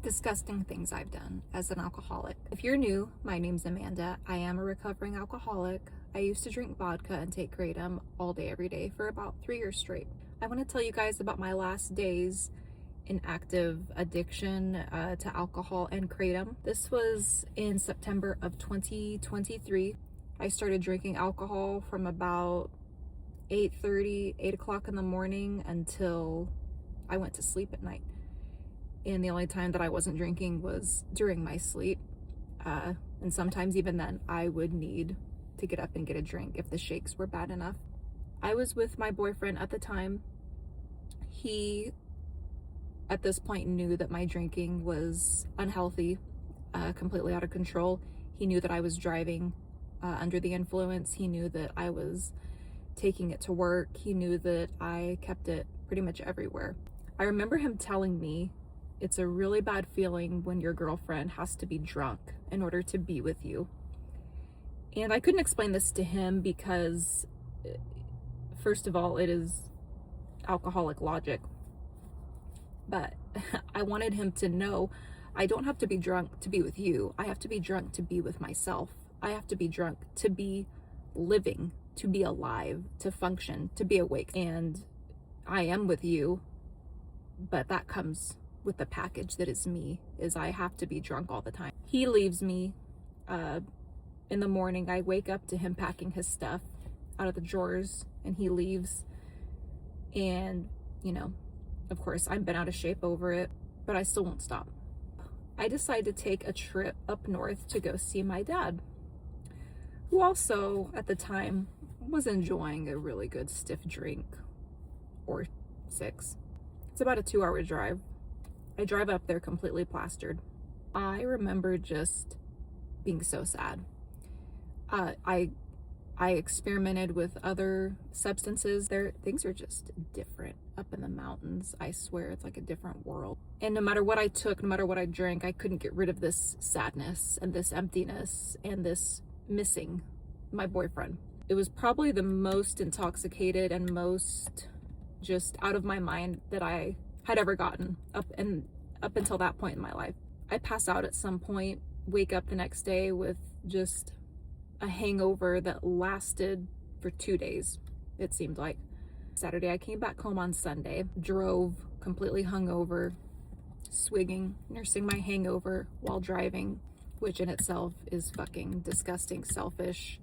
Disgusting things I've done as an alcoholic. If you're new, my name's Amanda. I am a recovering alcoholic. I used to drink vodka and take Kratom all day, every day for about 3 years straight. I want to tell you guys about my last days in active addiction to alcohol and Kratom. This was in September of 2023. I started drinking alcohol from about 8:30, 8 o'clock in the morning until I went to sleep at night. And the only time that I wasn't drinking was during my sleep. And sometimes even then, I would need to get up and get a drink if the shakes were bad enough. I was with my boyfriend at the time. He, at this point, knew that my drinking was unhealthy, completely out of control. He knew that I was driving under the influence. He knew that I was taking it to work. He knew that I kept it pretty much everywhere. I remember him telling me, it's a really bad feeling when your girlfriend has to be drunk in order to be with you. And I couldn't explain this to him because, first of all, it is alcoholic logic. But I wanted him to know I don't have to be drunk to be with you. I have to be drunk to be with myself. I have to be drunk to be living, to be alive, to function, to be awake. And I am with you, but that comes with the package that is me, is I have to be drunk all the time. He leaves me in the morning. I wake up to him packing his stuff out of the drawers and he leaves. And, you know, of course, I'm bent out of shape over it, but I still won't stop. I decide to take a trip up north to go see my dad, who also at the time was enjoying a really good stiff drink or 6. It's about a 2-hour drive. I drive up there completely plastered. I remember just being so sad. I experimented with other substances. Things are just different up in the mountains. I swear it's like a different world. And no matter what I took, no matter what I drank, I couldn't get rid of this sadness and this emptiness and this missing my boyfriend. It was probably the most intoxicated and most just out of my mind that I had ever gotten up until that point in my life. I pass out at some point, wake up the next day with just a hangover that lasted for 2 days, it seemed like. Saturday, I came back home on Sunday, drove completely hungover, swigging, nursing my hangover while driving, which in itself is fucking disgusting, selfish,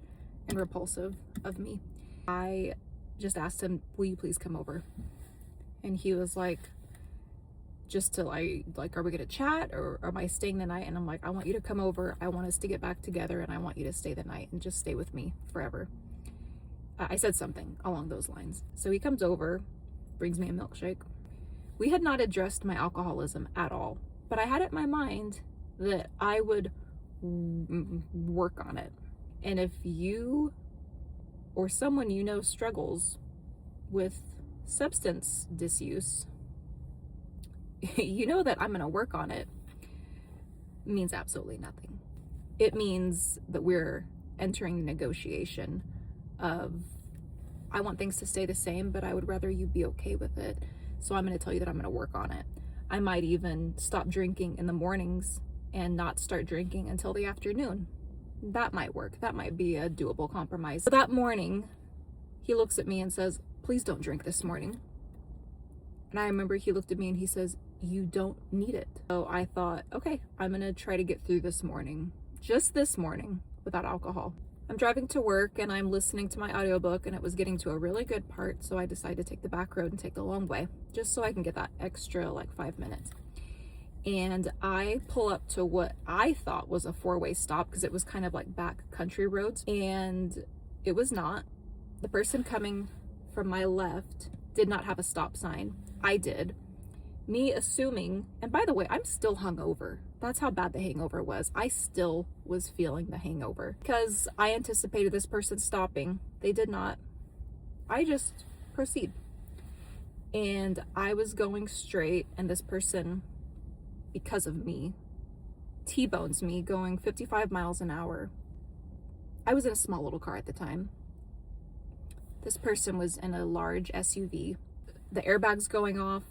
and repulsive of me. I just asked him, will you please come over? And he was like, just to like, are we gonna chat or am I staying the night? And I'm like, I want you to come over. I want us to get back together and I want you to stay the night and just stay with me forever. I said something along those lines. So he comes over, brings me a milkshake. We had not addressed my alcoholism at all, but I had it in my mind that I would work on it. And if you or someone you know struggles with substance disuse, you know that I'm going to work on it means absolutely nothing. It means that we're entering the negotiation of, I want things to stay the same, but I would rather you be okay with it. So I'm going to tell you that I'm going to work on it. I might even stop drinking in the mornings and not start drinking until the afternoon. That might work. That might be a doable compromise. So that morning, he looks at me and says, please don't drink this morning. And I remember he looked at me and he says, you don't need it. So I thought, okay, I'm gonna try to get through this morning, just this morning, without alcohol. I'm driving to work and I'm listening to my audiobook and it was getting to a really good part, so I decided to take the back road and take the long way, just so I can get that extra like 5 minutes. And I pull up to what I thought was a 4-way stop because it was kind of like back country roads, and it was not. The person coming from my left did not have a stop sign. I did. Me assuming, and by the way, I'm still hungover. That's how bad the hangover was. I still was feeling the hangover because I anticipated this person stopping. They did not. I just proceed. And I was going straight, and this person, because of me, T-bones me going 55 miles an hour. I was in a small little car at the time. This person was in a large SUV. The airbags going off.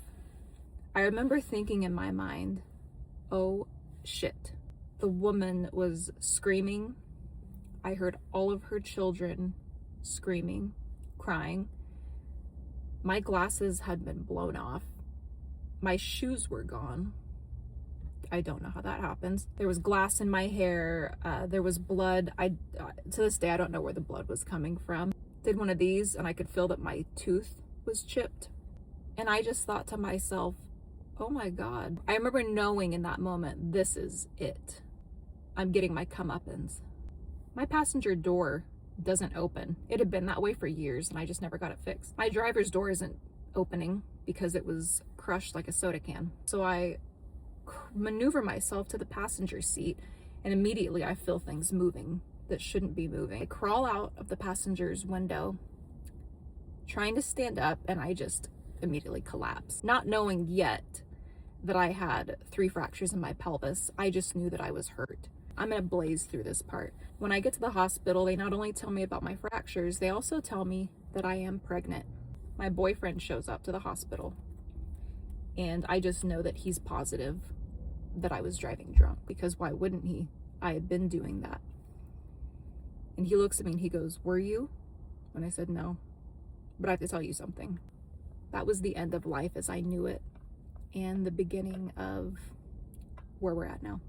I remember thinking in my mind, oh shit. The woman was screaming. I heard all of her children screaming, crying. My glasses had been blown off. My shoes were gone. I don't know how that happens. There was glass in my hair. There was blood. To this day, I don't know where the blood was coming from. Did one of these and I could feel that my tooth was chipped. And I just thought to myself, oh my God. I remember knowing in that moment, this is it. I'm getting my comeuppance. My passenger door doesn't open. It had been that way for years and I just never got it fixed. My driver's door isn't opening because it was crushed like a soda can. So I maneuver myself to the passenger seat and immediately I feel things moving that shouldn't be moving. I crawl out of the passenger's window trying to stand up and I just immediately collapse. Not knowing yet that I had 3 fractures in my pelvis, I just knew that I was hurt. I'm gonna blaze through this part. When I get to the hospital, they not only tell me about my fractures, they also tell me that I am pregnant. My boyfriend shows up to the hospital and I just know that he's positive that I was driving drunk, because why wouldn't he? I had been doing that. And he looks at me and he goes, "Were you?" And I said, "No, but I have to tell you something." That was the end of life as I knew it and the beginning of where we're at now.